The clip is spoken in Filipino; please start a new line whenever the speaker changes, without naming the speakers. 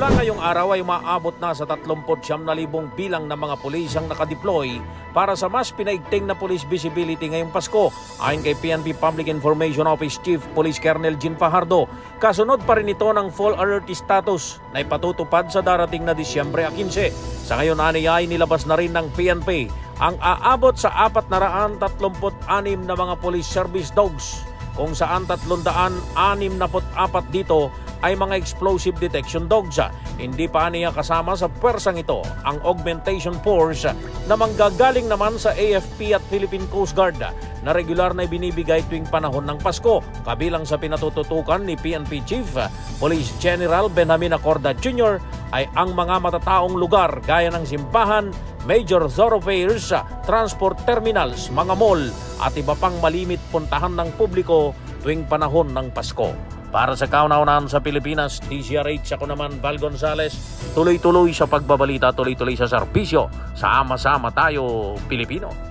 Sa ngayong araw ay maabot na sa 39,000 bilang ng mga pulis ang nakadeploy para sa mas pinaigting na police visibility ngayong Pasko. Ayon kay PNP Public Information Office Chief Police Colonel Jean Fajardo, kasunod pa rin ito ng full alert status na ipatutupad sa darating na Disyembre 15. Sa ngayon ay nilabas na rin ng PNP ang aabot sa 436 na mga police service dogs, kung saan 364 dito ay mga explosive detection dogs. Hindi pa niya kasama sa pwersang ito ang augmentation force na manggagaling naman sa AFP at Philippine Coast Guard na regular na ibinibigay tuwing panahon ng Pasko, kabilang sa pinatututukan ni PNP Chief Police General Benjamin Acorda Jr. ay ang mga matataong lugar gaya ng simbahan, major thoroughfares, transport terminals, mga mall at iba pang malimit puntahan ng publiko tuwing panahon ng Pasko. Para sa kauna-unahan sa Pilipinas, DZRH, ako naman Val Gonzales, tuloy-tuloy sa pagbabalita, tuloy-tuloy sa serbisyo. Sama-sama tayo, Pilipino.